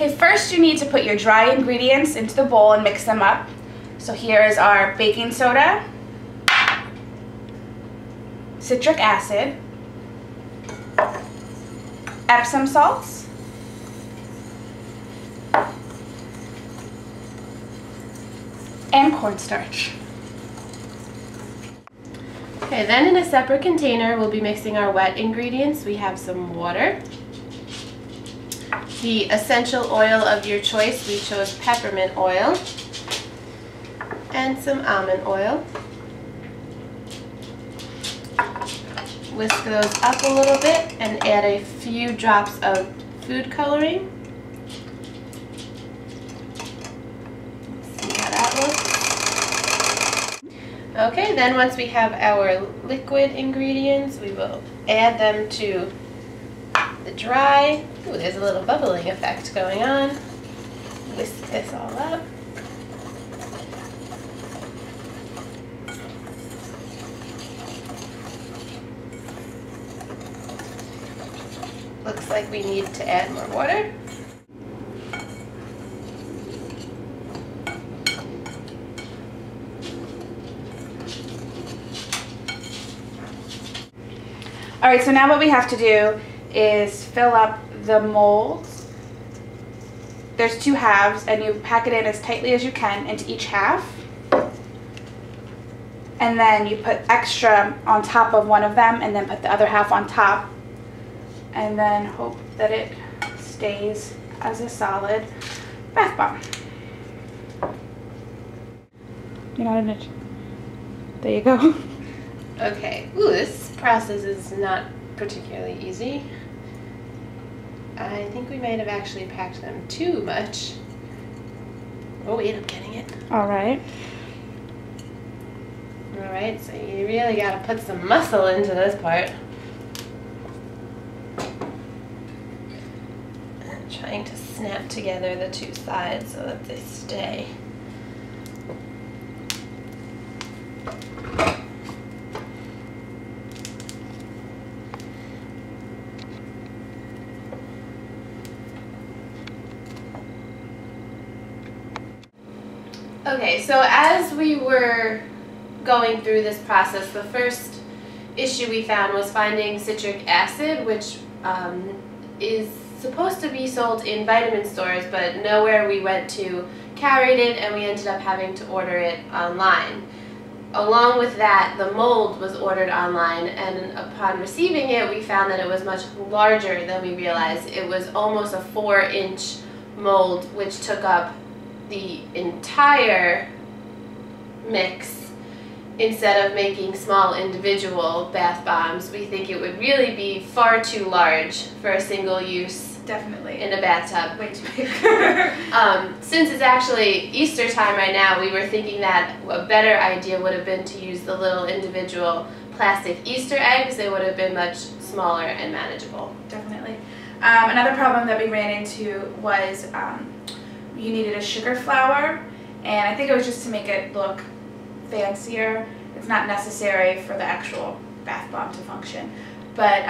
Okay, first you need to put your dry ingredients into the bowl and mix them up. So here is our baking soda, citric acid, Epsom salts, and cornstarch. Okay, then in a separate container we'll be mixing our wet ingredients. We have some water, the essential oil of your choice. We chose peppermint oil, and some almond oil. Whisk those up a little bit and add a few drops of food coloring. See how that looks. Okay, then once we have our liquid ingredients, we will add them to the dry. Ooh, there's a little bubbling effect going on. Whisk this all up. Looks like we need to add more water. All right, so now what we have to do is fill up the molds. There's 2 halves, and you pack it in as tightly as you can into each half. And then you put extra on top of one of them, and then put the other half on top. And then hope that it stays as a solid bath bomb. You're not in it. There you go. Okay. Ooh, this process is not particularly easy. I think we might have actually packed them too much. Oh wait, I'm getting it. All right. All right, so you really got to put some muscle into this part. And trying to snap together the 2 sides so that they stay. Okay, so as we were going through this process, the first issue we found was finding citric acid, which is supposed to be sold in vitamin stores, but nowhere we went to carried it, and we ended up having to order it online. Along with that, the mold was ordered online, and upon receiving it, we found that it was much larger than we realized. It was almost a 4-inch mold, which took up the entire mix. Instead of making small individual bath bombs, we think it would really be far too large for a single use. Definitely. In a bathtub. Way too big. Since it's actually Easter time right now, we were thinking that a better idea would have been to use the little individual plastic Easter eggs. They would have been much smaller and manageable. Definitely. Another problem that we ran into was you needed a sugar flower, and I think it was just to make it look fancier. It's not necessary for the actual bath bomb to function. But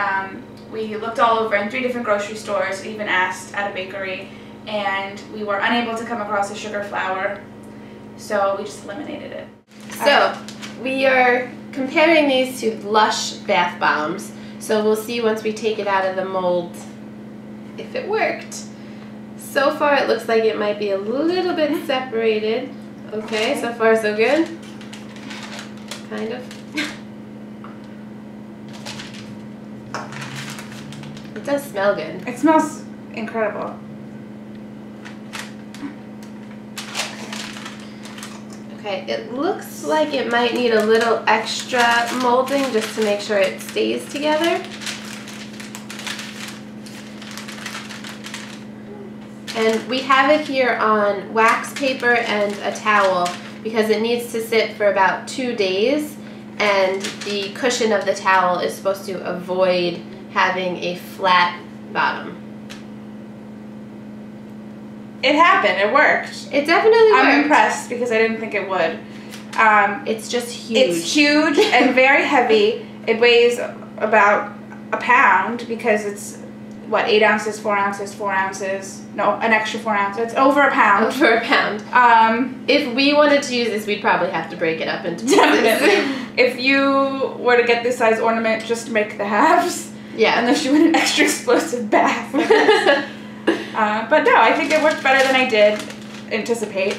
we looked all over in 3 different grocery stores, even asked at a bakery, and we were unable to come across a sugar flower, so we just eliminated it. So we are comparing these to Lush bath bombs, so we'll see once we take it out of the mold if it worked. So far it looks like it might be a little bit separated. Okay, so far so good. Kind of. It does smell good. It smells incredible. Okay, it looks like it might need a little extra molding just to make sure it stays together. And we have it here on wax paper and a towel because it needs to sit for about 2 days, and the cushion of the towel is supposed to avoid having a flat bottom. It happened. It worked. It definitely worked. I'm impressed because I didn't think it would. It's just huge. It's huge and very heavy. It weighs about a pound because it's 8 ounces, 4 ounces, 4 ounces. No, an extra 4 ounces. It's over a pound. Over a pound. If we wanted to use this, we'd probably have to break it up into pieces. Definitely. If you were to get this size ornament, just make the halves. Yeah. Unless you want an extra explosive bath. But no, I think it worked better than I did anticipate.